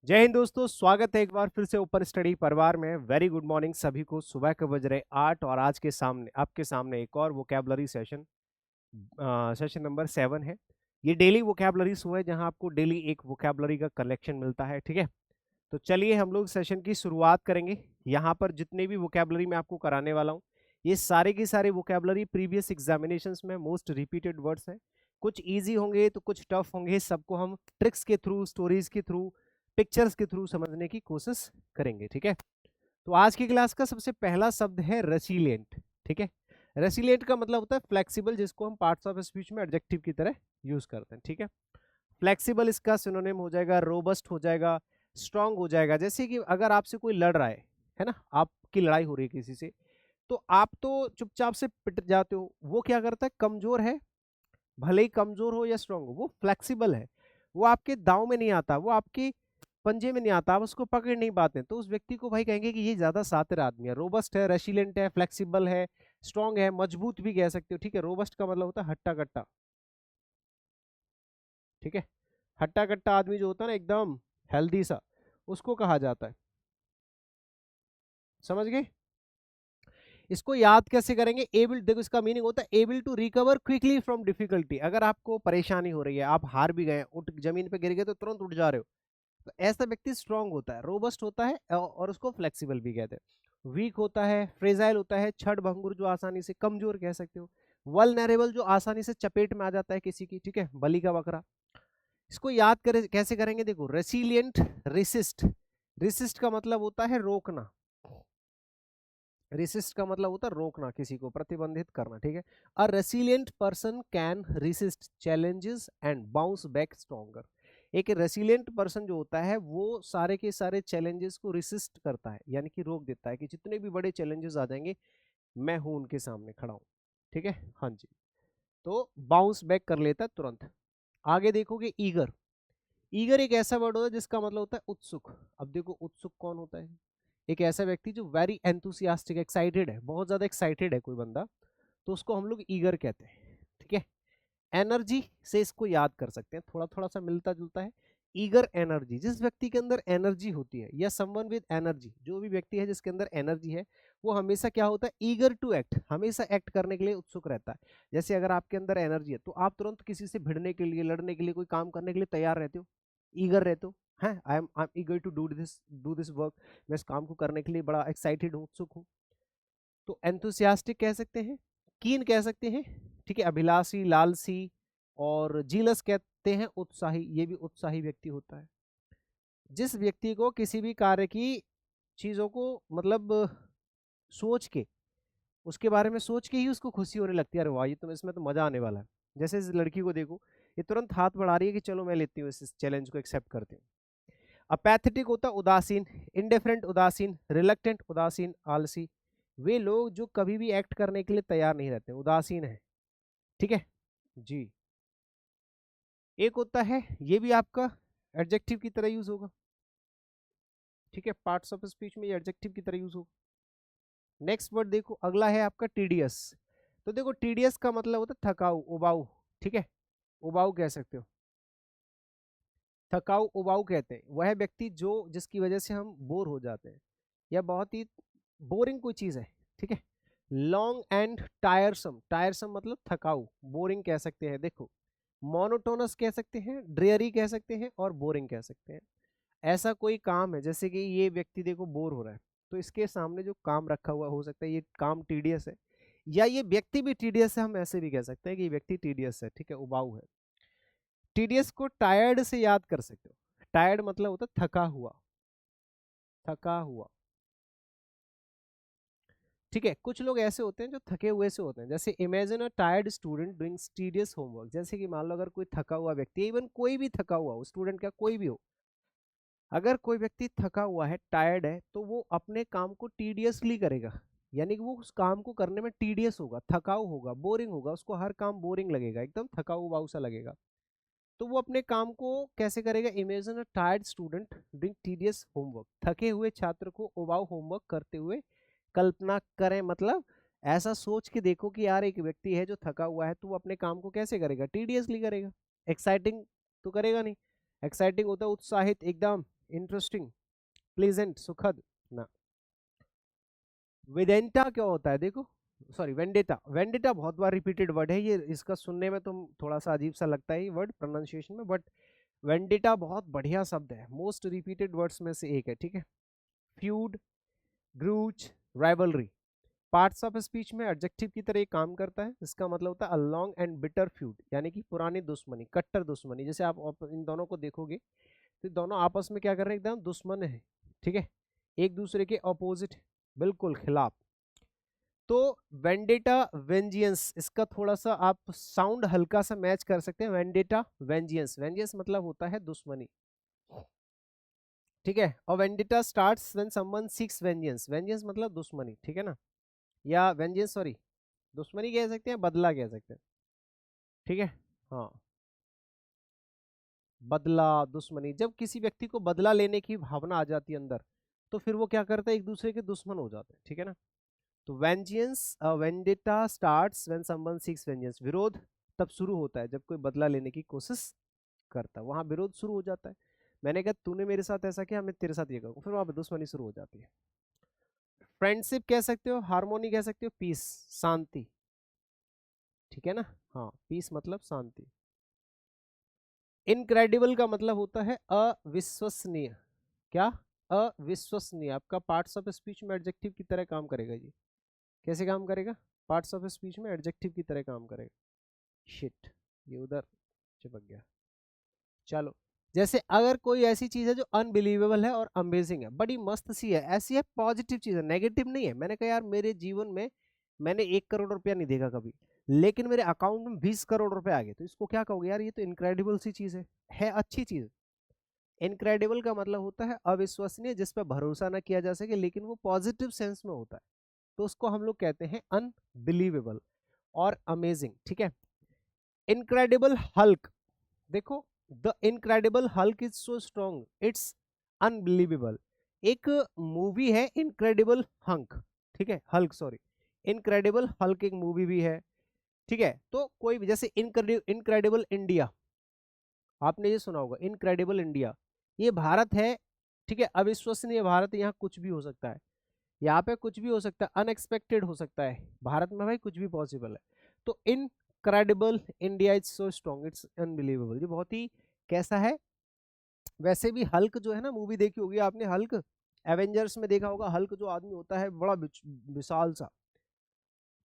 जय हिंद दोस्तों, स्वागत है एक बार फिर से ओपन स्टडी परिवार में। वेरी गुड मॉर्निंग सभी को। सुबह के बज रहे 8 और आज के सामने आपके सामने एक और वोकैबुलरी सेशन सेशन नंबर 7 है। ये डेली वोकैबुलरी शो है जहां आपको डेली एक वोकैबुलरी का कलेक्शन मिलता है। ठीक है, तो चलिए हम लोग सेशन की शुरुआत करेंगे। यहाँ पर जितने भी वोकैबुलरी मैं आपको कराने वाला हूँ ये सारे के सारे वोकैबुलरी प्रीवियस एग्जामिनेशंस में मोस्ट रिपीटेड वर्ड्स हैं। कुछ इजी होंगे तो कुछ टफ होंगे, सबको हम ट्रिक्स के थ्रू, स्टोरीज के थ्रू, पिक्चर्स के थ्रू समझने की कोशिश करेंगे। ठीक है, तो आज की क्लास का सबसे पहला शब्द है रेसिलिएंट। ठीक है, रेसिलिएंट का मतलब होता है फ्लेक्सिबल, जिसको हम पार्ट्स ऑफ स्पीच में एडजेक्टिव की तरह यूज करते हैं। ठीक है, फ्लेक्सिबल इसका सिनोनिम हो जाएगा रोबस्ट हो जाएगा, स्ट्रांग हो जाएगा। जैसे कि अगर आपसे कोई लड़ रहा है ना, आपकी लड़ाई हो रही है किसी से, तो आप तो चुपचाप से पिट जाते हो। वो क्या करता है, कमजोर है, भले ही कमजोर हो या स्ट्रांग हो, वो फ्लेक्सिबल है, वो आपके दांव में नहीं आता, वो आपके पंजे में नहीं आता, आप उसको पकड़ नहीं पाते। तो उस व्यक्ति को भाई कहेंगे कि ये ज्यादा शातिर आदमी है, रोबस्ट है, रेसिलेंट है, फ्लेक्सिबल है, स्ट्रांग है, मजबूत भी कह सकते हो। ठीक है, रोबस्ट का मतलब होता है हट्टा कट्टा। ठीक है, हट्टा कट्टा आदमी जो होता है ना, एकदम हेल्दी सा, उसको कहा जाता है। समझ गए? इसको याद कैसे करेंगे? एबल, देखो इसका मीनिंग होता है able to recover quickly from difficulty. अगर आपको परेशानी हो रही है, आप हार भी गए, उठ जमीन पे गिर गए तो तुरंत उठ जा रहे हो, तो ऐसा व्यक्ति स्ट्रांग होता है, रोबस्ट होता है, और उसको फ्लेक्सिबल भी कहते हैं। वीक होता है, फ्रेजाइल होता है, छड़ भंगुर, जो आसानी से, कमजोर कह सकते हो। वल्नरेबल, जो आसानी से चपेट में आ जाता है किसी की। ठीक है, बलि का बकरा। इसको याद करे कैसे करेंगे? देखो, रेसिलिएंट, रेसिस्ट, रेसिस्ट का मतलब होता है रोकना, रेसिस्ट का मतलब होता है रोकना, किसी को प्रतिबंधित करना। ठीक है, a resilient person can resist challenges and bounce back stronger. एक रेसिलिएंट पर्सन जो होता है वो सारे के सारे चैलेंजेस को रेसिस्ट करता है, यानी कि रोक देता है कि जितने भी बड़े चैलेंजेस आ जाएंगे मैं हूं उनके सामने खड़ा हूं। ठीक है, हाँ जी, तो बाउंस बैक कर लेता है तुरंत। आगे देखोगे, ईगर। ईगर एक ऐसा वर्ड होता है जिसका मतलब होता है उत्सुक। अब देखो, उत्सुक कौन होता है? एक ऐसा व्यक्ति जो वेरी एंथुसियास्टिक, एक्साइटेड है, बहुत ज्यादा एक्साइटेड है कोई बंदा, तो उसको हम लोग ईगर कहते हैं। ठीक है, एनर्जी से इसको याद कर सकते हैं, थोड़ा थोड़ा सा मिलता जुलता है। ईगर एनर्जी, जिस व्यक्ति के अंदर एनर्जी होती है, या समवन विद एनर्जी, जो भी व्यक्ति है जिसके अंदर एनर्जी है, वो हमेशा क्या होता है, ईगर टू एक्ट, हमेशा एक्ट करने के लिए उत्सुक रहता है। जैसे अगर आपके अंदर एनर्जी है तो आप तुरंत किसी से भिड़ने के लिए, लड़ने के लिए, कोई काम करने के लिए तैयार रहते हो, ईगर रहते हो। है, I am eager to do this work. मैं इस काम को करने के लिए बड़ा एक्साइटेड हूँ, उत्सुक हूँ। तो एंथुसियास्टिक कह सकते हैं, कीन कह सकते हैं। ठीक है, अभिलाषी, लालसी, और जीलस कहते हैं उत्साही, ये भी उत्साही व्यक्ति होता है। जिस व्यक्ति को किसी भी कार्य की चीजों को मतलब सोच के, उसके बारे में सोच के ही उसको खुशी होने लगती है, अरे वाह ये तो, इसमें तो मजा आने वाला है। जैसे इस लड़की को देखो, ये तुरंत हाथ बढ़ा रही है कि चलो मैं लेती हूँ, इस चैलेंज को एक्सेप्ट करती हूँ। अपैथेटिक होता उदासीन, इंडिफरेंट उदासीन, रिलक्टेंट उदासीन, आलसी। वे लोग जो कभी भी एक्ट करने के लिए तैयार नहीं रहते, उदासीन है। ठीक है जी। एक होता है, ये भी आपका एडजेक्टिव की तरह यूज होगा। ठीक है, पार्ट्स ऑफ स्पीच में ये एडजेक्टिव की तरह यूज होगा। नेक्स्ट वर्ड देखो, अगला है आपका टीडियस। तो देखो, टीडियस का मतलब होता है थकाऊ, उबाऊ। ठीक है, उबाऊ कह सकते हो, थकाऊ उबाऊ कहते हैं वह व्यक्ति जो, जिसकी वजह से हम बोर हो जाते हैं, या बहुत ही बोरिंग कोई चीज है। ठीक है, लॉन्ग एंड टायरसम, टायरसम मतलब थकाऊ, बोरिंग कह सकते हैं। देखो, मोनोटोनस कह सकते हैं, ड्रेयरी कह सकते हैं, और बोरिंग कह सकते हैं। ऐसा कोई काम है, जैसे कि ये व्यक्ति देखो बोर हो रहा है, तो इसके सामने जो काम रखा हुआ हो सकता है ये काम टीडियस है, या ये व्यक्ति भी टीडियस है, हम ऐसे भी कह सकते हैं कि ये व्यक्ति टीडियस है। ठीक है, उबाऊ है। टीडियस को टायर्ड से याद कर सकते हो, टायर्ड मतलब होता है थका हुआ, थका हुआ। ठीक है, कुछ लोग ऐसे होते हैं जो थके हुए से होते हैं, जैसे imagine a tired student doing tedious homework. जैसे कि मान लो अगर कोई थका हुआ व्यक्ति, इवन कोई भी थका हुआ हो, स्टूडेंट का कोई भी हो, अगर कोई व्यक्ति थका हुआ है, टायर्ड है, तो वो अपने काम को टीडियसली करेगा, यानी कि वो उस काम को करने में टीडियस होगा, थकाऊ होगा, बोरिंग होगा, उसको हर काम बोरिंग लगेगा, एकदम थकाऊ उबाऊ सा लगेगा। तो वो अपने काम को कैसे करेगा? Imagine a tired student doing tedious homework, थके हुए छात्र को उबाऊ होमवर्क करते हुए कल्पना करें। मतलब ऐसा सोच के देखो कि यार एक व्यक्ति है जो थका हुआ है, तो वो अपने काम को कैसे करेगा? टीडियसली करेगा, एक्साइटिंग तो करेगा नहीं। एक्साइटिंग होता है उत्साहित, एकदम इंटरेस्टिंग, प्लीजेंट, सुखद ना। वेडेंटा क्या होता है देखो, सॉरी वेंडेटा, वेंडेटा बहुत बार रिपीटेड वर्ड है ये, इसका सुनने में तुम थोड़ा सा अजीब सा लगता है ये वर्ड प्रोनाउंसिएशन में, बट वेंडेटा बहुत बढ़िया शब्द है, मोस्ट रिपीटेड वर्ड्स में से एक है, ठीक है। Feud, grouch, rivalry, parts of speech में एडजेक्टिव की तरह काम करता है। इसका मतलब होता है a long and bitter feud, यानी कि पुरानी दुश्मनी, कट्टर दुश्मनी। जैसे आप इन दोनों को देखोगे तो दोनों आपस में क्या कर रहे हैं, एकदम दुश्मन है, ठीक है, एक दूसरे के ऑपोजिट, बिल्कुल खिलाफ। तो वेंडेटा, वेंजियंस, इसका थोड़ा सा आप साउंड हल्का सा मैच कर सकते हैं, वेंडेटा, वेंजियंस, वेंजियंस मतलब होता है दुश्मनी, ठीक है। और vendetta starts when someone seeks vengeance, vengeance मतलब दुश्मनी, ठीक है ना, या वेंजियंस सॉरी, दुश्मनी कह सकते हैं, बदला कह सकते हैं, ठीक है। हाँ, बदला, दुश्मनी, जब किसी व्यक्ति को बदला लेने की भावना आ जाती है अंदर, तो फिर वो क्या करता है, एक दूसरे के दुश्मन हो जाते हैं, ठीक है ना। तो vengeance, vendetta starts when someone seeks vengeance, विरोध तब शुरू होता है जब कोई बदला लेने की कोशिश करता है, वहां विरोध शुरू हो जाता है। मैंने कहा तूने मेरे साथ ऐसा किया, मैं तेरे साथ ये करूँ, फिर वहां पे दुश्मनी शुरू हो जाती है। फ्रेंडशिप कह सकते हो, हार्मोनी कह सकते हो, पीस, शांति, ठीक है ना। हाँ, पीस मतलब शांति। इनक्रेडिबल का मतलब होता है अविश्वसनीय, क्या, अविश्वसनीय। आपका पार्ट्स ऑफ स्पीच में एडजेक्टिव की तरह काम करेगा जी, कैसे काम करेगा, पार्ट्स ऑफ स्पीच में एडजेक्टिव की तरह काम करेगा। शिट, ये उधर चिपक गया। चलो, जैसे अगर कोई ऐसी चीज है जो अनबिलीवेबल है और अमेजिंग है, बड़ी मस्त सी है, ऐसी है, पॉजिटिव चीज है, नेगेटिव नहीं है। मैंने कहा यार मेरे जीवन में मैंने 1 करोड़ रुपया नहीं देखा कभी, लेकिन मेरे अकाउंट में 20 करोड़ रुपए आ गए, तो इसको क्या कहोगे यार, ये तो इनक्रेडिबल सी चीज है अच्छी चीज। इनक्रेडिबल का मतलब होता है अविश्वसनीय, जिस पर भरोसा ना किया जा सके, लेकिन वो पॉजिटिव सेंस में होता है, तो उसको हम लोग कहते हैं अनबिलीवेबल और अमेजिंग, ठीक है। इनक्रेडिबल हल्क, देखो, the incredible Hulk is so strong it's unbelievable. एक मूवी है इनक्रेडिबल हंक, ठीक है, हल्क सॉरी, इनक्रेडिबल हल्क एक मूवी भी है, ठीक है। तो कोई भी, जैसे इनक्रेडिबल इंडिया, आपने ये सुना होगा, इनक्रेडिबल इंडिया, ये भारत है, ठीक है, अविश्वसनीय भारत, यहाँ कुछ भी हो सकता है, यहाँ पे कुछ भी हो सकता है, अनएक्सपेक्टेड हो सकता है, भारत में भाई कुछ भी पॉसिबल है। तो incredible India is so strong it's unbelievable, ये बहुत ही कैसा है। वैसे भी हल्क जो है ना, मूवी देखी होगी आपने, हल्क एवेंजर्स में देखा होगा, हल्क जो आदमी होता है बड़ा विशाल सा,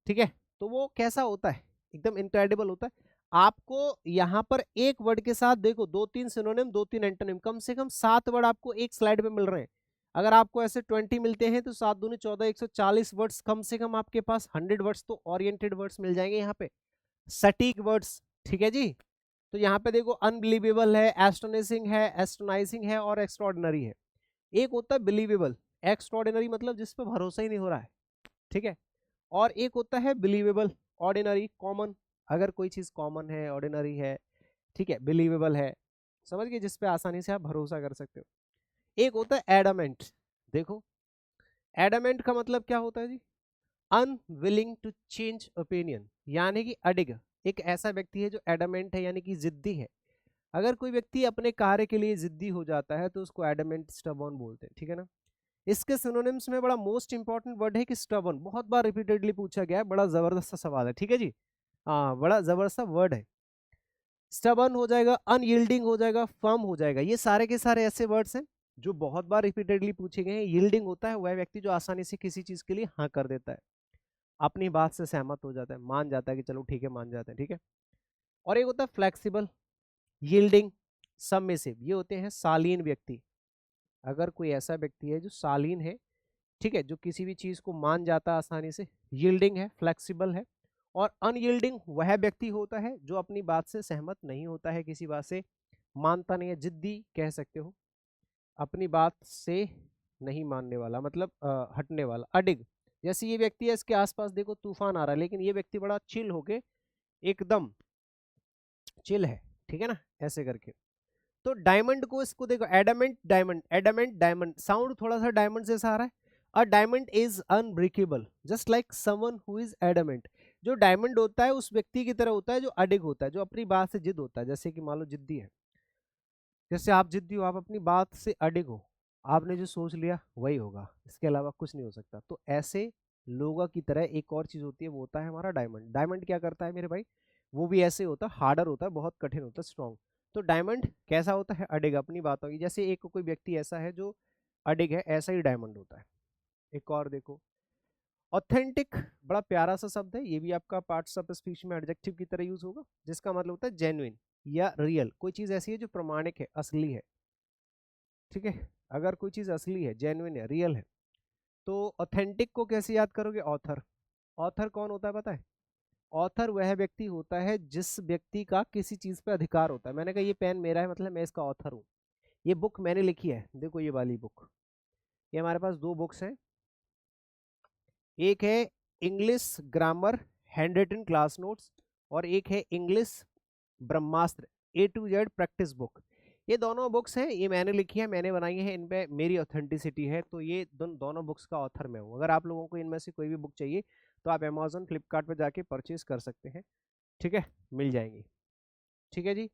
ठीक है, तो वो कैसा होता है, एकदम इनक्रेडिबल होता है। आपको यहाँ पर एक वर्ड के साथ देखो 2-3 सिनोनिम, 2-3 एंटोनिम, कम से कम 7 वर्ड आपको एक स्लाइड पे मिल रहे हैं। अगर आपको ऐसे 20 मिलते हैं तो 7 दूनी 14, 140 वर्ड्स, कम से कम आपके पास 100 वर्ड्स तो ओरिएंटेड वर्ड्स मिल जाएंगे यहाँ पे, सटीक वर्ड्स, ठीक है जी। तो यहाँ पे देखो अनबिलीवेबल है, एस्टोनिशिंग है, एस्टोनाइजिंग है और एक्स्ट्रॉर्डिनरी है। एक होता है बिलीवेबल, एक्स्ट्रॉर्डिनरी मतलब जिस पे भरोसा ही नहीं हो रहा है, ठीक है। और एक होता है बिलीवेबल, ऑर्डिनरी, कॉमन, अगर कोई चीज कॉमन है, ऑर्डिनरी है, ठीक है, बिलीवेबल है, समझ गए, जिस पे आसानी से आप भरोसा कर सकते हो। एक होता है एडामेंट, देखो, एडामेंट का मतलब क्या होता है जी, अनविलिंग टू चेंज ओपिनियन, यानी कि अडिग, एक ऐसा व्यक्ति है जो एडामेंट है, यानी कि जिद्दी है। अगर कोई व्यक्ति अपने कार्य के लिए जिद्दी हो जाता है तो उसको एडामेंट, स्टबर्न बोलते हैं, ठीक है ना। इसके सिनोनिम्स में बड़ा मोस्ट इंपॉर्टेंट वर्ड है कि स्टबर्न, बहुत बार रिपीटेडली पूछा गया है, बड़ा जबरदस्त सा सवाल है, ठीक है जी। हाँ, बड़ा जबरदस्त वर्ड है। स्टबर्न हो जाएगा, अनयील्डिंग हो जाएगा, फर्म हो जाएगा, ये सारे के सारे ऐसे वर्ड्स हैं जो बहुत बार रिपीटेडली पूछे गए हैं। यील्डिंग होता है वह व्यक्ति जो आसानी से किसी चीज के लिए हाँ कर देता है, अपनी बात से सहमत हो जाता है, मान जाता है कि चलो ठीक है, मान जाते हैं, ठीक है। और एक होता है फ्लेक्सिबल, यील्डिंग, सबमिसिव, ये होते हैं शालीन व्यक्ति। अगर कोई ऐसा व्यक्ति है जो शालीन है, ठीक है, जो किसी भी चीज को मान जाता है आसानी से, यील्डिंग है, फ्लेक्सिबल है। और अनयील्डिंग वह व्यक्ति होता है जो अपनी बात से सहमत नहीं होता है, किसी बात से मानता नहीं है, जिद्दी कह सकते हो, अपनी बात से नहीं मानने वाला, मतलब हटने वाला, अडिग। जैसे ये व्यक्ति है, इसके आसपास देखो तूफान आ रहा है, लेकिन ये व्यक्ति बड़ा चिल होके, एकदम चिल है, ठीक है ना, ऐसे करके। तो डायमंड को, इसको देखो, adamant diamond, adamant diamond, sound थोड़ा सा डायमंड जैसा आ रहा है। A diamond is unbreakable just like someone who is adamant, जो डायमंड होता है उस व्यक्ति की तरह होता है जो अडिग होता है, जो अपनी बात से जिद होता है, जैसे कि मान लो जिद्दी है। जैसे आप जिद्दी हो, आप अपनी बात से अडिग हो, आपने जो सोच लिया वही होगा, इसके अलावा कुछ नहीं हो सकता। तो ऐसे लोगों की तरह एक और चीज होती है, वो होता है हमारा डायमंड। डायमंड क्या करता है मेरे भाई, वो भी ऐसे होता है, हार्डर होता है, बहुत कठिन होता है, स्ट्रॉन्ग। तो डायमंड कैसा होता है, अडिग, अपनी बातों की। जैसे एक कोई व्यक्ति ऐसा है जो अडिग है, ऐसा ही डायमंड होता है। एक और देखो, ऑथेंटिक, बड़ा प्यारा सा शब्द है, ये भी आपका पार्ट्स ऑफ स्पीच में एडजेक्टिव की तरह यूज होगा, जिसका मतलब होता है जेन्युइन या रियल। कोई चीज ऐसी है जो प्रमाणिक है, असली है, ठीक है। अगर कोई चीज असली है, जेन्युइन है, रियल है, तो ऑथेंटिक को कैसे याद करोगे, ऑथर। ऑथर कौन होता है पता है, ऑथर वह व्यक्ति होता है जिस व्यक्ति का किसी चीज पे अधिकार होता है। मैंने कहा ये पेन मेरा है, मतलब मैं इसका ऑथर हूँ, ये बुक मैंने लिखी है, देखो ये वाली बुक। ये हमारे पास दो बुक्स हैं, एक है English grammar hand written class notes, और एक है English Brahmastra A to Z practice book. ये दोनों बुक्स हैं, ये मैंने लिखी है, मैंने बनाई है, इनपे मेरी ऑथेंटिसिटी है। तो ये दोनों बुक्स का ऑथर मैं हूँ। अगर आप लोगों को इनमें से कोई भी बुक चाहिए तो आप अमेजोन फ्लिपकार्ट पे जाके परचेज कर सकते हैं, ठीक है, मिल जाएंगी, ठीक है जी।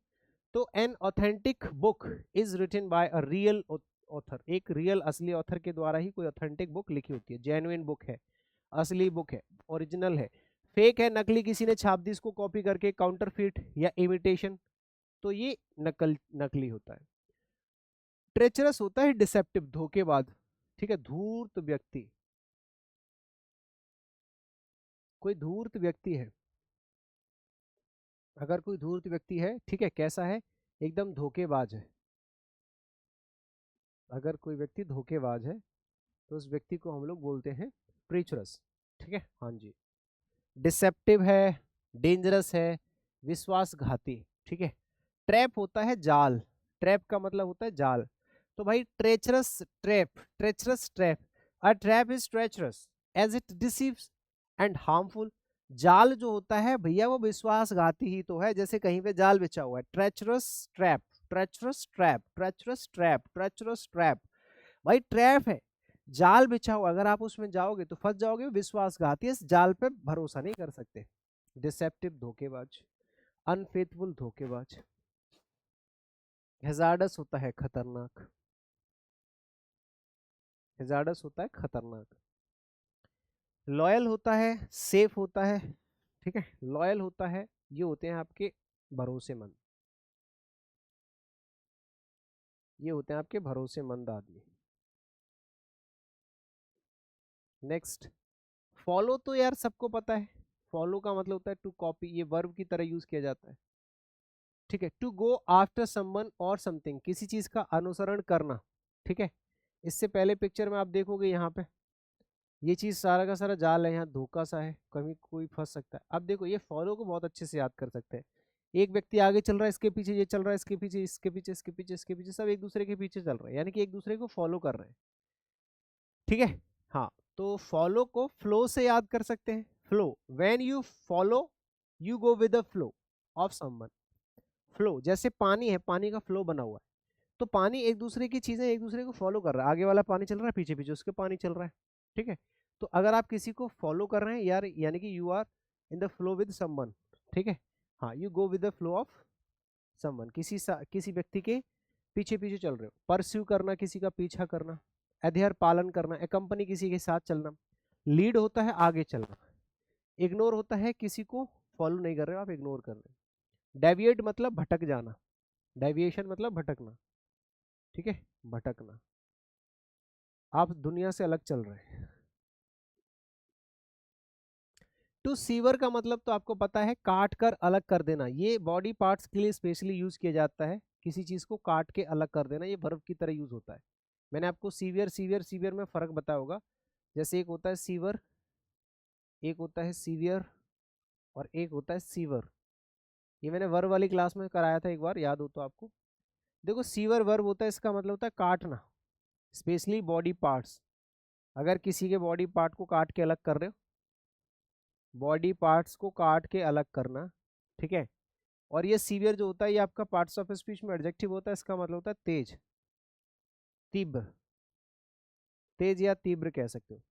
तो an authentic book is written by a real author, एक रियल असली ऑथर के द्वारा ही कोई ऑथेंटिक बुक लिखी होती है। जेन्युइन बुक है, असली बुक है, ओरिजिनल है। फेक है, नकली, किसी ने छाप दी इसको कॉपी करके, काउंटरफिट या इमिटेशन, तो ये नकली होता है। ट्रेचरस होता है डिसेप्टिव, धोखेबाज, ठीक है, धूर्त व्यक्ति। कोई धूर्त व्यक्ति है, अगर कोई धूर्त व्यक्ति है, ठीक है, कैसा है, एकदम धोखेबाज है। अगर कोई व्यक्ति धोखेबाज है तो उस व्यक्ति को हम लोग बोलते हैं ट्रेचरस, ठीक है, हाँ जी। डिसेप्टिव है, डेंजरस है, विश्वासघाती, ठीक है। ट्रैप होता है जाल, ट्रैप का मतलब होता है जाल। तो भाई treacherous trap, treacherous trap, a trap is treacherous as it deceives and harmful. जाल जो होता है भैया वो विश्वासघाती ही तो है, जैसे कहीं पे जाल बिछा हुआ है, treacherous trap, treacherous trap, treacherous trap, treacherous trap, भाई ट्रैप है, जाल बिछा हुआ, अगर आप उसमें जाओगे तो फंस जाओगे, विश्वासघाती, इस जाल पे भरोसा नहीं कर सकते। डिसेप्टिव, धोखेबाज, अनफेथफुल, धोखेबाज। हेजार्डस होता है खतरनाक, हेजार्डस होता है खतरनाक। लॉयल होता है, सेफ होता है, ठीक है, लॉयल होता है, ये होते हैं आपके भरोसेमंद, ये होते हैं आपके भरोसेमंद आदमी। नेक्स्ट, फॉलो तो यार सबको पता है, फॉलो का मतलब होता है टू कॉपी, ये वर्ब की तरह यूज किया जाता है, ठीक है। टू गो आफ्टर समवन और समथिंग, किसी चीज का अनुसरण करना, ठीक है। इससे पहले पिक्चर में आप देखोगे यहाँ पे ये चीज सारा का सारा जाल है, यहाँ धोखा सा है, कभी कोई फंस सकता है। अब देखो ये फॉलो को बहुत अच्छे से याद कर सकते हैं, एक व्यक्ति आगे चल रहा है, इसके पीछे ये चल रहा है, इसके पीछे, इसके पीछे, इसके पीछे, इसके पीछे, सब एक दूसरे के पीछे चल रहे हैं, यानी कि एक दूसरे को फॉलो कर रहे हैं, ठीक है। हाँ, तो फॉलो को फ्लो से याद कर सकते हैं, flow, when you follow you go with the flow of someone. Flow, जैसे पानी है, पानी का फ्लो बना हुआ है, तो पानी एक दूसरे की चीजें एक दूसरे को फॉलो कर रहा है, आगे वाला पानी चल रहा है, पीछे पीछे उसके पानी चल रहा है, ठीक है। तो अगर आप किसी को फॉलो कर रहे हैं यार, यानी कि you are in the flow with someone, ठीक है। हाँ, you go with the flow of someone, किसी व्यक्ति के पीछे पीछे चल रहे हो, परस्यू करना, किसी का पीछा करना, अध्यय पालन करना, कंपनी, किसी के साथ चलना। लीड होता है आगे चलना, इग्नोर होता है किसी को फॉलो नहीं कर रहे हो आप, इग्नोर कर रहे हो। डेविएट मतलब भटक जाना, डेविएशन मतलब भटकना, ठीक है, भटकना, आप दुनिया से अलग चल रहे हैं। टू सीवर का मतलब तो आपको पता है, काट कर अलग कर देना, ये बॉडी पार्ट्स के लिए स्पेशली यूज किया जाता है, किसी चीज को काट के अलग कर देना, ये वर्ब की तरह यूज होता है। मैंने आपको सीवियर सीवियर सीवियर में फर्क बताया होगा, जैसे एक होता है सीवर, एक होता है सीवियर, और एक होता है सीवर। ये मैंने वर्ब वाली क्लास में कराया था एक बार, याद हो तो आपको। देखो सीवर वर्ब होता है, इसका मतलब होता है काटना, स्पेशली बॉडी पार्ट्स। अगर किसी के बॉडी पार्ट को काट के अलग कर रहे हो, बॉडी पार्ट्स को काट के अलग करना, ठीक है। और ये सीवियर जो होता है, ये आपका पार्ट्स ऑफ स्पीच में एडजेक्टिव होता है, इसका मतलब होता है तेज, तीव्र, तेज या तीव्र कह सकते हो।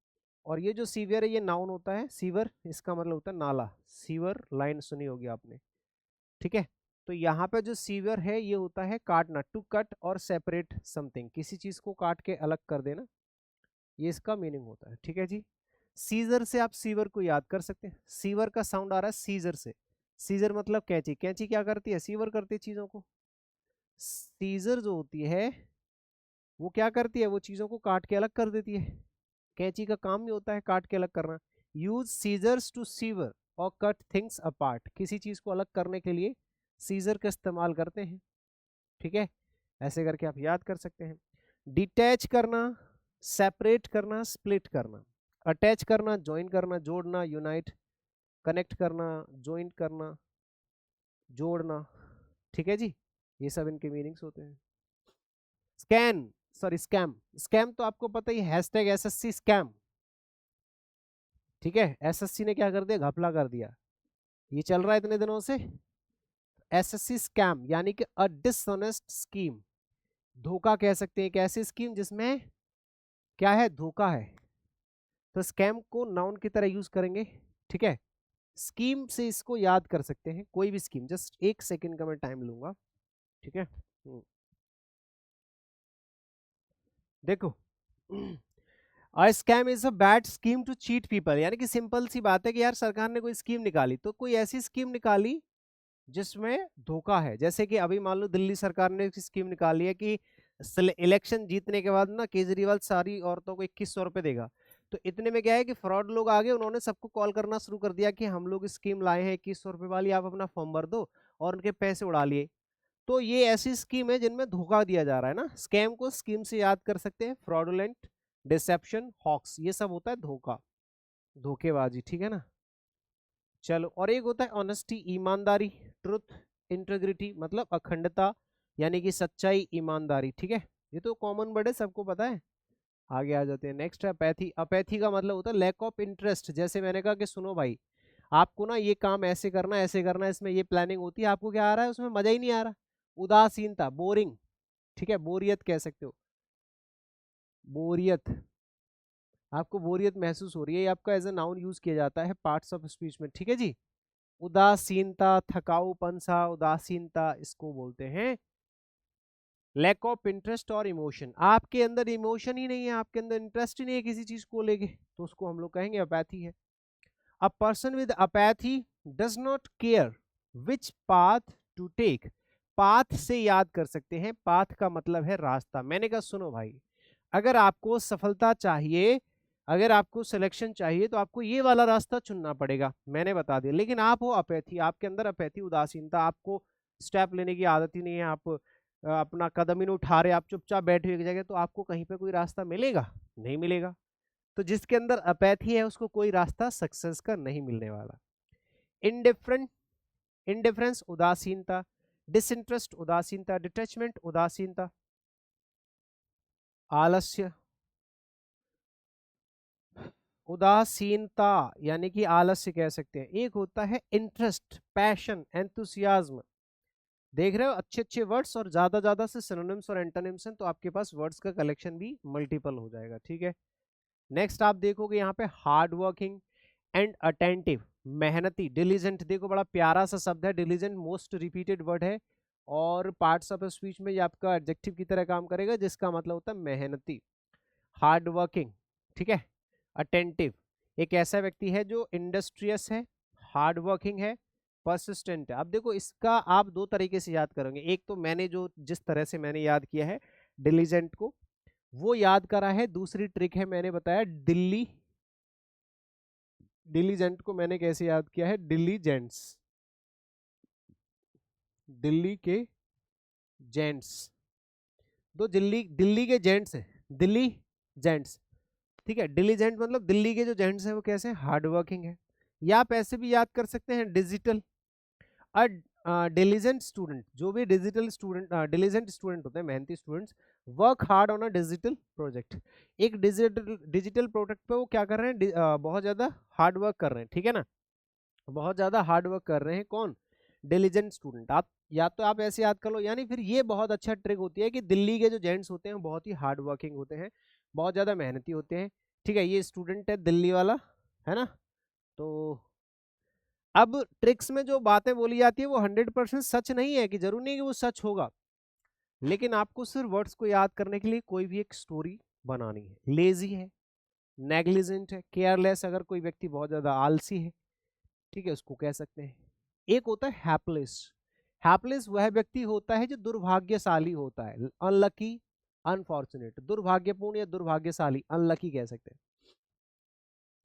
और ये जो सीवियर है, ये नाउन होता है, सीवर इसका मतलब होता है नाला, सीवर लाइन सुनी होगी आपने, ठीक है। तो यहाँ पे जो सीवर है ये होता है काटना, टू कट और सेपरेट समथिंग, किसी चीज को काट के अलग कर देना, ये इसका मीनिंग होता है। ठीक है जी। सीजर से आप सीवर को याद कर सकते हैं, सीवर का साउंड आ रहा है सीजर से, सीजर मतलब कैंची, कैंची क्या करती है, सीवर करती है चीजों को। सीजर जो होती है वो क्या करती है, वो चीजों को काट के अलग कर देती है, कैंची का काम ही होता है काट के अलग करना। यूज सीजर्स टू सीवर और कट थिंग्स अपार्ट, किसी चीज को अलग करने के लिए सीजर का इस्तेमाल करते हैं। ठीक है, ऐसे करके आप याद कर सकते हैं। डिटैच करना, सेपरेट करना, स्प्लिट करना। अटैच करना, ज्वाइन करना, जोड़ना, यूनाइट, कनेक्ट करना, ज्वाइन करना, जोड़ना। ठीक है जी, ये सब इनके मीनिंग्स होते हैं। स्कैन, सॉरी स्कैम, स्कैम तो आपको पता ही, हैशटैग एसएससी स्कैम। ठीक है, एसएससी ने क्या कर दिया, घपला कर दिया, ये चल रहा है इतने दिनों से। एसएससी स्कैम यानी कि अ डिसऑनेस्ट स्कीम, धोखा कह सकते हैं, एक ऐसी स्कीम जिसमें क्या है, धोखा है। तो स्कैम को नाउन की तरह यूज करेंगे। ठीक है, स्कीम से इसको याद कर सकते हैं, कोई भी स्कीम, जस्ट एक सेकंड का मैं टाइम लूंगा। ठीक है, देखो a scam is a bad scheme to cheat people, यानी कि सिंपल सी बात है कि यार सरकार ने कोई स्कीम निकाली, तो कोई ऐसी स्कीम निकाली जिसमें धोखा है। जैसे कि अभी मान लो दिल्ली सरकार ने एक स्कीम निकाली है कि इलेक्शन जीतने के बाद ना केजरीवाल सारी औरतों को 2100 रुपए देगा। तो इतने में क्या है कि फ्रॉड लोग आगे, उन्होंने सबको कॉल करना शुरू कर दिया कि हम लोग स्कीम लाए हैं 2100 रुपए वाली, आप अपना फॉर्म भर दो, और उनके पैसे उड़ा लिए। तो ये ऐसी स्कीम है जिनमें धोखा दिया जा रहा है ना, स्कैम को स्कीम से याद कर सकते हैं, फ्रॉडुलेंट, डिसेप्शन, हॉक्स, ये सब होता है धोखा, धोखेबाजी। ठीक है ना। चलो, और एक होता है ऑनेस्टी, ईमानदारी, ट्रुथ, इंटेग्रिटी मतलब अखंडता, यानी कि सच्चाई, ईमानदारी। ठीक है, ये तो कॉमन वर्ड है, सबको पता है। आगे आ जाते हैं, नेक्स्ट है अपैथी। अपैथी का मतलब होता है लैक ऑफ इंटरेस्ट। जैसे मैंने कहा कि सुनो भाई, आपको ना ये काम ऐसे करना, ऐसे करना, इसमें ये प्लानिंग होती है, आपको क्या आ रहा है उसमें, मजा ही नहीं आ रहा। उदासीनता, बोरिंग। ठीक है, बोरियत कह सकते हो, बोरियत, आपको बोरियत महसूस हो रही है, ये आपका एज ए नाउन यूज किया जाता है पार्ट्स ऑफ स्पीच में। ठीक है जी। उदासीनता, थकाऊपन सा, उदासीनता, इसको बोलते हैं लैक ऑफ इंटरेस्ट और इमोशन। आपके अंदर इमोशन ही नहीं है, आपके अंदर इंटरेस्ट ही नहीं है किसी चीज को लेके, तो उसको हम लोग कहेंगे अपैथी है। A person with apathy does not care which path to take. Path से याद कर सकते हैं, पाथ का मतलब है रास्ता। मैंने कहा सुनो भाई, अगर आपको सफलता चाहिए, अगर आपको सिलेक्शन चाहिए, तो आपको ये वाला रास्ता चुनना पड़ेगा, मैंने बता दिया। लेकिन आप हो अपैथी, आपके अंदर अपैथी, उदासीनता, आपको स्टेप लेने की आदत ही नहीं है, आप अपना कदम ही नहीं उठा रहे, आप चुपचाप बैठे हुए जगह, तो आपको कहीं पे कोई रास्ता मिलेगा, नहीं मिलेगा। तो जिसके अंदर अपैथी है उसको कोई रास्ता सक्सेस का नहीं मिलने वाला। इनडिफरेंट, इंडिफरेंस उदासीनता, डिसइंटरेस्ट उदासीनता, डिटैचमेंट उदासीनता, आलस्य उदासीनता यानी कि आलस्य कह सकते हैं। एक होता है इंटरेस्ट, पैशन, एंथुसियाज्म। देख रहे हो अच्छे अच्छे वर्ड्स और ज्यादा ज्यादा से सिनोनिम्स और एंटोनिम्स हैं, तो आपके पास वर्ड्स का कलेक्शन भी मल्टीपल हो जाएगा। ठीक है, नेक्स्ट आप देखोगे यहाँ पे हार्ड वर्किंग एंड अटेंटिव, मेहनती, डिलीजेंट। देखो बड़ा प्यारा सा शब्द है डिलीजेंट, मोस्ट रिपीटेड वर्ड है, और पार्ट्स ऑफ स्पीच में ये आपका एडजेक्टिव की तरह काम करेगा, जिसका मतलब होता है मेहनती, हार्ड वर्किंग। ठीक है, अटेंटिव एक ऐसा व्यक्ति है जो इंडस्ट्रियस है, हार्ड वर्किंग है, परसिस्टेंट है। अब देखो इसका आप दो तरीके से याद करोगे, एक तो मैंने जो जिस तरह से मैंने याद किया है डिलीजेंट को, वो याद करा है। दूसरी ट्रिक है, मैंने बताया दिल्ली, डिलीजेंट को मैंने कैसे याद किया है, डिलीजेंट्स, दिल्ली के जेंट्स, दो दिल्ली, दिल्ली के जेंट्स हैं, दिल्ली जेंट्स। ठीक है, डिलीजेंट मतलब दिल्ली के जो जेंट्स हैं वो कैसे, हार्ड वर्किंग है। या आप ऐसे भी याद कर सकते हैं डिजिटल, डिलीजेंट स्टूडेंट, जो भी डिजिटल स्टूडेंट, डिलीजेंट स्टूडेंट होते हैं, मेहनती students, work hard on a digital project. एक डिजिटल डिजिटल प्रोजेक्ट पे वो क्या कर रहे हैं, बहुत ज्यादा हार्ड वर्क कर रहे हैं। ठीक है ना, बहुत ज्यादा हार्ड वर्क कर रहे हैं, कौन, डिलीजेंट स्टूडेंट। आप या तो आप ऐसे याद कर लो, यानी फिर ये बहुत अच्छा ट्रिक होती है कि दिल्ली के जो जेंट्स होते हैं बहुत ही हार्ड वर्किंग होते हैं, बहुत ज्यादा मेहनती होते हैं। ठीक है, ये स्टूडेंट है दिल्ली वाला, है ना। तो अब ट्रिक्स में जो बातें बोली जाती है वो 100% सच नहीं है, कि जरूर नहीं कि वो सच होगा, लेकिन आपको सिर्फ वर्ड्स को याद करने के लिए कोई भी एक स्टोरी बनानी है। लेजी है, नेग्लिजेंट है, केयरलेस, अगर कोई व्यक्ति बहुत ज्यादा आलसी है, ठीक है, उसको कह सकते हैं। एक होता है हैपलेस। हैपलेस वह व्यक्ति होता है जो दुर्भाग्यशाली होता है, अनलकी, अनफॉर्चुनेट, दुर्भाग्यपूर्ण या दुर्भाग्यशाली, अनलकी कह सकते हैं।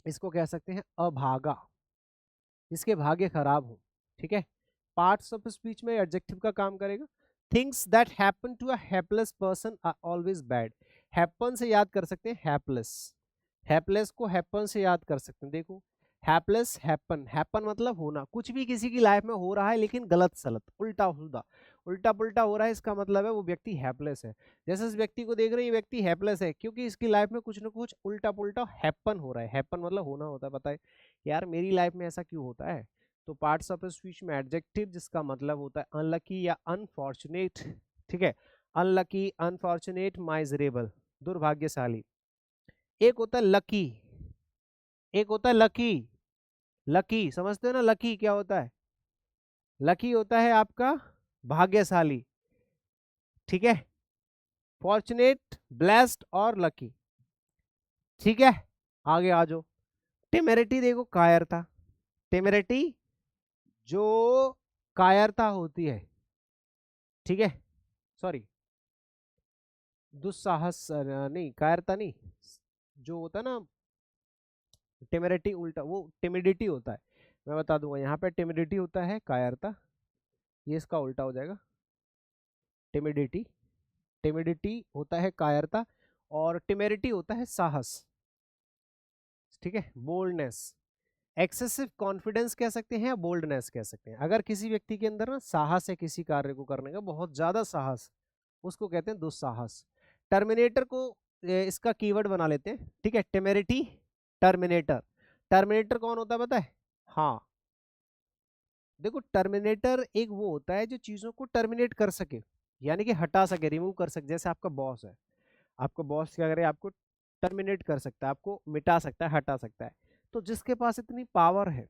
इसको कह सकते हैं अभागा, जिसके भाग्य खराब हो, ठीक है। पार्ट्स ऑफ स्पीच में एडजेक्टिव का काम करेगा। Things that happen to a hapless person are always bad. Happen से याद कर सकते हैं हैपलेस, हैपलेस को हैपन से याद कर सकते हैं। देखो, हैपलेस, हैपन, हैपन मतलब होना, कुछ भी किसी की लाइफ में हो रहा है लेकिन गलत सलत, उल्टा उल्टा, उल्टा पुल्टा हो रहा है, इसका मतलब है वो व्यक्ति हैपलेस है। जैसे इस व्यक्ति को देख रहे हैं, ये व्यक्ति हैपलेस है क्योंकि इसकी लाइफ में कुछ ना कुछ उल्टा पुल्टा हैपन हो रहा है। हैपन मतलब होना होता है, पता है यार मेरी लाइफ में ऐसा क्यों होता है। तो पार्ट्स ऑफ स्पीच में एडजेक्टिव जिसका मतलब होता है अनलकी या अनफॉर्चुनेट, ठीक है, अनलकी, अनफॉर्चुनेट, माइजरेबल, दुर्भाग्यशाली। एक होता है लकी, एक होता है लकी। लकी समझते हो ना, लकी क्या होता है? लकी होता है आपका भाग्यशाली, ठीक है, फॉर्चुनेट, ब्लेस्ड और लकी, ठीक है। आगे आ जाओ। टेमेरिटी, देखो कायरता, टेमेरिटी जो कायरता होती है, ठीक है, सॉरी, दुस्साहस, नहीं कायरता नहीं, जो होता है ना टेमेरिटी, उल्टा वो टिमिडिटी होता है। मैं बता दूंगा, यहाँ पे टिमिडिटी होता है कायरता, ये इसका उल्टा हो जाएगा टिमिडिटी। टिमिडिटी होता है कायरता और टिमेरिटी होता है साहस, ठीक है, बोल्डनेस। एक्सेसिव कॉन्फिडेंस कह सकते हैं या बोल्डनेस कह सकते हैं। अगर किसी व्यक्ति के अंदर ना साहस है किसी कार्य को करने का, बहुत ज्यादा साहस, उसको कहते हैं दुस्साहस। टर्मिनेटर को इसका कीवर्ड बना लेते हैं, ठीक है, टेमेरिटी, टर्मिनेटर। टर्मिनेटर कौन होता है पता है? हाँ, देखो टर्मिनेटर एक वो होता है जो चीजों को टर्मिनेट कर सके, यानी कि हटा सके, रिमूव कर सके। जैसे आपका बॉस है, आपका बॉस क्या करे, आपको टर्मिनेट कर सकता है, आपको मिटा सकता है, हटा सकता है। तो जिसके पास इतनी पावर है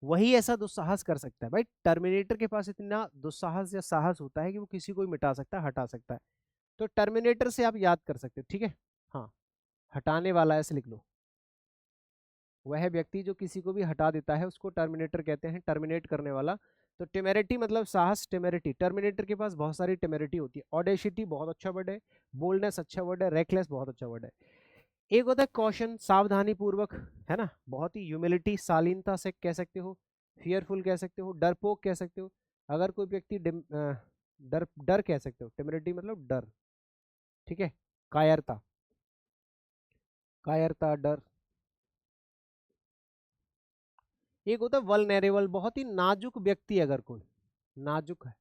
वही ऐसा दुस्साहस कर सकता है। भाई टर्मिनेटर के पास इतना दुस्साहस या साहस होता है कि वो किसी को भी मिटा सकता है, हटा सकता है। तो टर्मिनेटर से आप याद कर सकते हो, ठीक है। हाँ, हटाने वाला ऐसे लिख लो, वह व्यक्ति जो किसी को भी हटा देता है उसको टर्मिनेटर कहते हैं, टर्मिनेट करने वाला। तो टेमेरिटी मतलब साहस, टेमेरिटी, टर्मिनेटर के पास बहुत सारी टेमेरिटी होती है। ऑडेसिटी बहुत अच्छा वर्ड है, बोल्डनेस अच्छा वर्ड है, रेकलेस बहुत अच्छा वर्ड है। एक होता है कॉशन, सावधानी पूर्वक, है ना, बहुत ही ह्यूमिलिटी, शालीनता से कह सकते हो, फियरफुल कह सकते हो, डरपोक कह सकते हो। अगर कोई व्यक्ति डर डर कह सकते हो, टेमेरिटी मतलब डर, ठीक है, कायरता, कायरता, डर। एक होता है वल्नरेबल, बहुत ही नाजुक व्यक्ति, अगर कोई नाजुक है,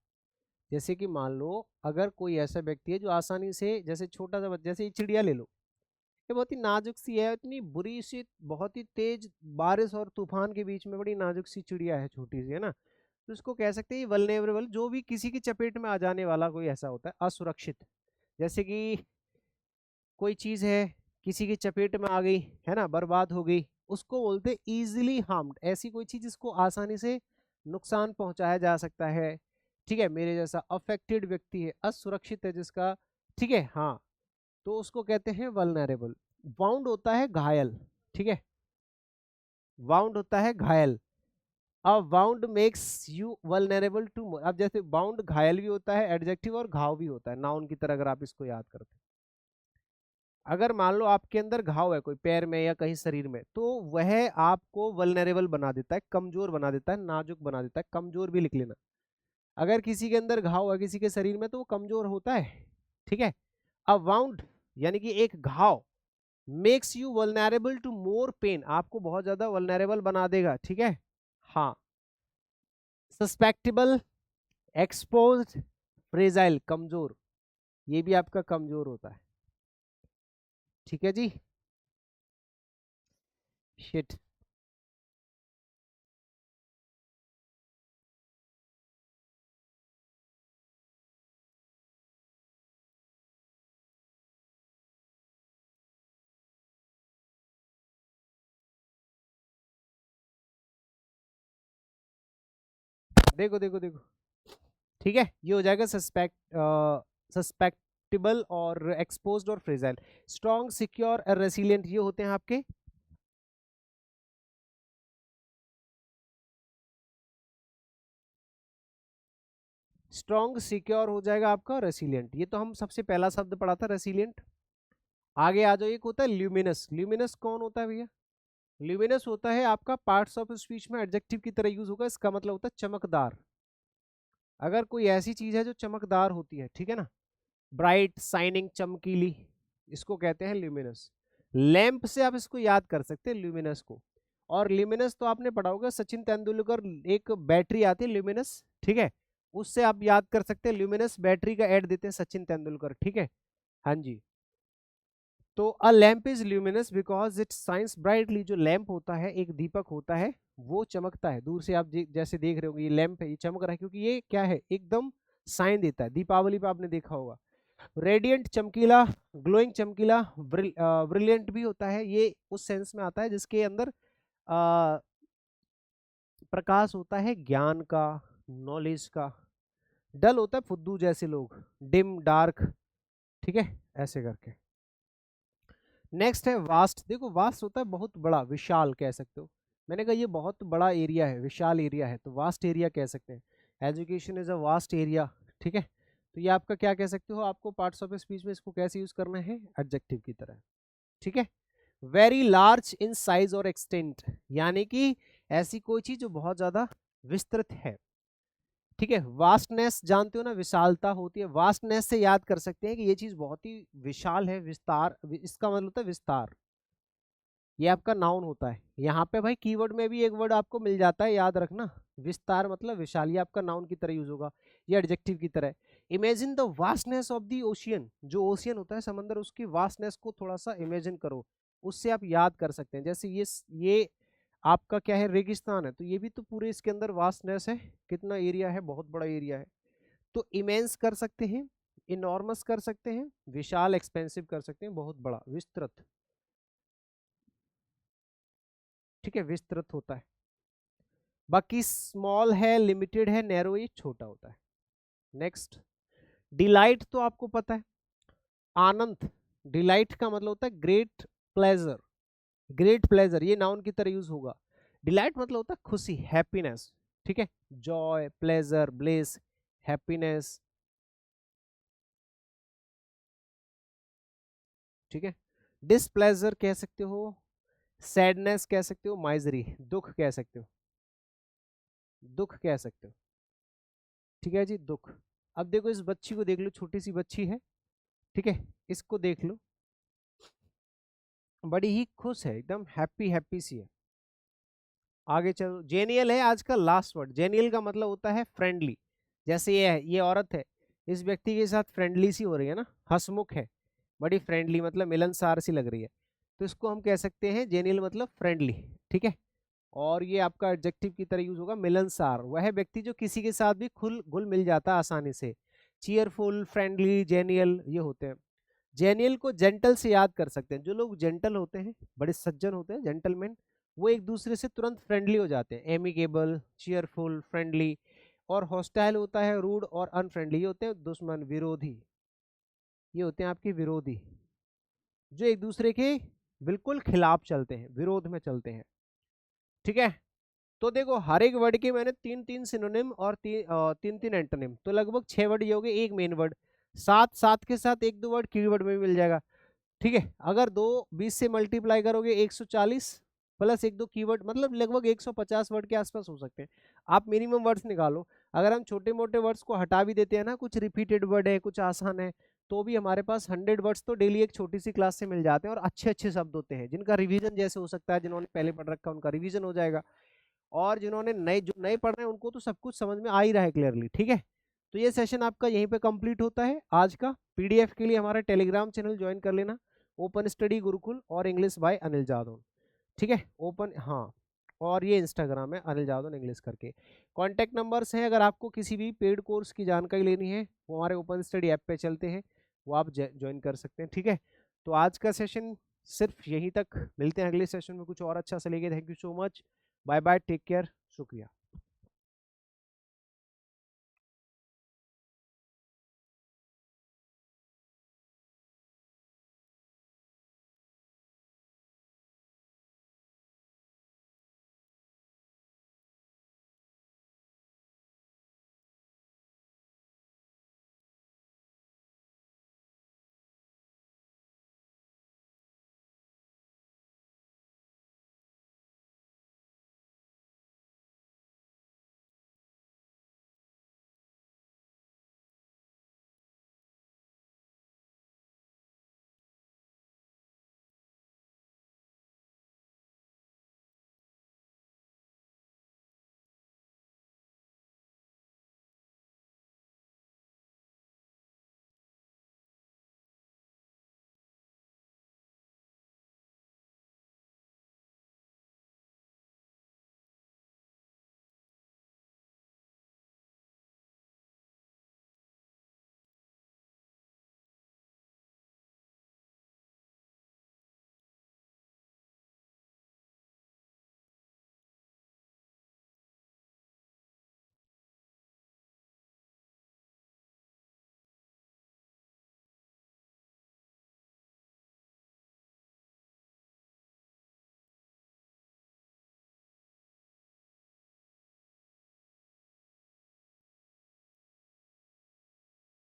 जैसे कि मान लो अगर कोई ऐसा व्यक्ति है जो आसानी से, जैसे छोटा सा जैसे ये चिड़िया ले लो, ये बहुत ही नाजुक सी है, इतनी बुरी सी, बहुत ही तेज बारिश और तूफान के बीच में बड़ी नाजुक सी चिड़िया है, छोटी सी, है ना। तो इसको कह सकते हैं वल्नरेबल, जो भी किसी की चपेट में आ जाने वाला कोई ऐसा होता है असुरक्षित। जैसे कि कोई चीज है किसी की चपेट में आ गई, है ना, बर्बाद हो गई, उसको बोलते इजीली हार्म्ड। ऐसी कोई चीज जिसको आसानी से नुकसान पहुंचाया जा सकता है, ठीक है, मेरे जैसा अफेक्टेड व्यक्ति है, असुरक्षित है जिसका, ठीक है, हाँ, तो उसको कहते हैं वल्नरेबल। वाउंड होता है घायल, ठीक है, वाउंड होता है घायल। अब wound makes you vulnerable to, अब जैसे बाउंड घायल भी होता है एडजेक्टिव, और घाव भी होता है नाउन की तरह, अगर आप इसको याद करते हैं। अगर मान लो आपके अंदर घाव है कोई पैर में या कहीं शरीर में, तो वह आपको वल्नरेबल बना देता है, कमजोर बना देता है, नाजुक बना देता है, कमजोर भी लिख लेना। अगर किसी के अंदर घाव है किसी के शरीर में तो वो कमजोर होता है, ठीक है। अब वाउंड यानी कि एक घाव, makes you vulnerable to more pain, आपको बहुत ज्यादा वल्नरेबल बना देगा, ठीक है, हाँ। सस्पेक्टेबल, एक्सपोज्ड, फ्रेजाइल, कमजोर, ये भी आपका कमजोर होता है, ठीक है जी। शिट। देखो देखो देखो, ठीक है, ये हो जाएगा सस्पेक्टेबल और एक्सपोज्ड और फ्रेजाइल। स्ट्रॉन्ग, सिक्योर और रेसिलिएंट ये होते हैं आपके स्ट्रॉन्ग, सिक्योर हो जाएगा आपका रेसिलिएंट। ये तो हम सबसे पहला शब्द पढ़ा था रेसिलिएंट। आगे आ जाओ, एक होता है ल्यूमिनस। ल्यूमिनस कौन होता है भैया? ल्यूमिनस होता है आपका पार्ट्स ऑफ स्पीच में एडजेक्टिव की तरह यूज होगा, इसका मतलब होता है चमकदार। अगर कोई ऐसी चीज है जो चमकदार होती है, ठीक है ना, ब्राइट, शाइनिंग, चमकीली, इसको कहते हैं ल्यूमिनस। लैंप से आप इसको याद कर सकते हैं ल्यूमिनस को। और ल्यूमिनस तो आपने पढ़ा होगा, सचिन तेंदुलकर एक बैटरी आती है ल्यूमिनस, ठीक है, उससे आप याद कर सकते हैं, ल्यूमिनस बैटरी का ऐड देते हैं सचिन तेंदुलकर, ठीक है। हाँ जी, तो a lamp is luminous because it shines brightly. जो लैंप होता है, एक दीपक होता है, वो चमकता है। दूर से आप जैसे देख रहे होंगे, ये लैंप है, ये चमक रहा है, क्योंकि ये क्या है, एकदम साइन देता है। दीपावली पे आपने देखा होगा, रेडियंट चमकीला, ग्लोइंग चमकीला, ब्रिलियंट भी होता है। ये उस सेंस में आता है जिसके अंदर प्रकाश होता है ज्ञान का, नॉलेज का। डल होता है फुद्दू जैसे लोग, डिम, डार्क, ठीक है, ऐसे करके। नेक्स्ट है वास्ट। देखो वास्ट होता है बहुत बड़ा, विशाल कह सकते हो। मैंने कहा ये बहुत बड़ा एरिया है, विशाल एरिया है, तो वास्ट एरिया कह सकते हैं। Education is a vast area, ठीक है। तो ये आपका क्या कह सकते हो, आपको पार्ट्स ऑफ स्पीच में इसको कैसे यूज करना है, एडजेक्टिव की तरह, ठीक है। वेरी लार्ज इन साइज और एक्सटेंट, यानी कि ऐसी कोई चीज जो बहुत ज्यादा विस्तृत है, ठीक है। वास्टनेस जानते हो ना, विशालता होती है। वास्टनेस से याद कर सकते हैं कि ये चीज बहुत ही विशाल है। विस्तार, इसका मतलब होता है विस्तार, ये आपका नाउन होता है। यहाँ पे भाई कीवर्ड में भी एक वर्ड आपको मिल जाता है, याद रखना, विस्तार मतलब विशाल, ये आपका नाउन की तरह यूज होगा, ये एडजेक्टिव की तरह। Imagine the vastness of the ocean, जो ओशियन होता है समंदर, उसकी वास्टनेस को थोड़ा सा इमेजिन करो, उससे आप याद कर सकते हैं। जैसे ये आपका क्या है, रेगिस्तान है, तो ये भी तो पूरे इसके अंदर वास्टनेस है, कितना एरिया है, बहुत बड़ा एरिया है। तो इमेंस कर सकते हैं, इनॉर्मस कर सकते हैं, विशाल, एक्सपेंसिव कर सकते हैं, बहुत बड़ा, विस्तृत, ठीक है, विस्तृत होता है। बाकी स्मॉल है, लिमिटेड है, नैरो, ये छोटा होता है। नेक्स्ट, डिलाइट तो आपको पता है, आनंद। डिलाइट का मतलब होता है ग्रेट प्लेजर। ग्रेट प्लेजर ये नाउन की तरह यूज होगा। डिलाइट मतलब होता है खुशी, हैप्पीनेस, ठीक है। जॉय, प्लेजर, ब्लेस, हैप्पीनेस, ठीक है। डिसप्लेजर कह सकते हो, सैडनेस कह सकते हो, माइजरी, दुख कह सकते हो, दुख कह सकते हो, ठीक है जी, दुख। अब देखो इस बच्ची को देख लो, छोटी सी बच्ची है, ठीक है, इसको देख लो, बड़ी ही खुश है, एकदम हैप्पी हैप्पी सी है। आगे चलो, जेनियल है आज का लास्ट वर्ड। जेनियल का मतलब होता है फ्रेंडली। जैसे ये है, ये औरत है, इस व्यक्ति के साथ फ्रेंडली सी हो रही है ना, हंसमुख है, बड़ी फ्रेंडली, मतलब मिलनसार सी लग रही है, तो इसको हम कह सकते हैं जेनियल मतलब फ्रेंडली, ठीक है। और ये आपका एडजेक्टिव की तरह यूज होगा, मिलनसार, वह व्यक्ति जो किसी के साथ भी खुल घुल मिल जाता है आसानी से। चीयरफुल, फ्रेंडली, जेनियल ये होते हैं। जेनियल को जेंटल से याद कर सकते हैं। जो लोग जेंटल होते हैं, बड़े सज्जन होते हैं, जेंटलमैन, वो एक दूसरे से तुरंत फ्रेंडली हो जाते हैं। Amicable, cheerful, friendly. और हॉस्टाइल होता है रूड और अनफ्रेंडली, ये होते हैं दुश्मन, विरोधी, ये होते हैं आपके विरोधी, जो एक दूसरे के बिल्कुल खिलाफ चलते हैं, विरोध में चलते हैं, ठीक है। तो देखो हर एक वर्ड के मैंने तीन तीन सिनोनिम और तीन तीन एंटोनिम, तो लगभग 6 वर्ड ये हो गए, एक मेन वर्ड, सात सात के साथ एक दो वर्ड कीवर्ड में भी मिल जाएगा, ठीक है। अगर 20 से मल्टीप्लाई करोगे 140 प्लस एक दो कीवर्ड, मतलब लगभग 150 वर्ड के आसपास हो सकते हैं। आप मिनिमम वर्ड्स निकालो। अगर हम छोटे मोटे वर्ड्स को हटा भी देते हैं ना, कुछ रिपीटेड वर्ड है, कुछ आसान है, तो भी हमारे पास 100 वर्ड्स तो डेली एक छोटी सी क्लास से मिल जाते हैं। और अच्छे अच्छे शब्द होते हैं जिनका रिवीजन जैसे हो सकता है, जिन्होंने पहले पढ़ रखा है उनका रिवीजन हो जाएगा, और जिन्होंने नए जो नए पढ़ रहे हैं उनको तो सब कुछ समझ में आ ही रहा है क्लियरली, ठीक है। तो ये सेशन आपका यहीं पे कंप्लीट होता है आज का। पीडीएफ के लिए हमारा टेलीग्राम चैनल ज्वाइन कर लेना, ओपन स्टडी गुरुकुल और इंग्लिश बाय अनिल जादव, ठीक है, ओपन, हाँ। और ये इंस्टाग्राम है अनिल जादव इंग्लिश करके। कॉन्टैक्ट नंबर्स हैं, अगर आपको किसी भी पेड कोर्स की जानकारी लेनी है, वो हमारे ओपन स्टडी ऐप पे चलते हैं, वो आप ज्वाइन कर सकते हैं, ठीक है। तो आज का सेशन सिर्फ यहीं तक, मिलते हैं अगले सेशन में कुछ और अच्छा सा लेके। Thank you so much, bye bye, take care, शुक्रिया।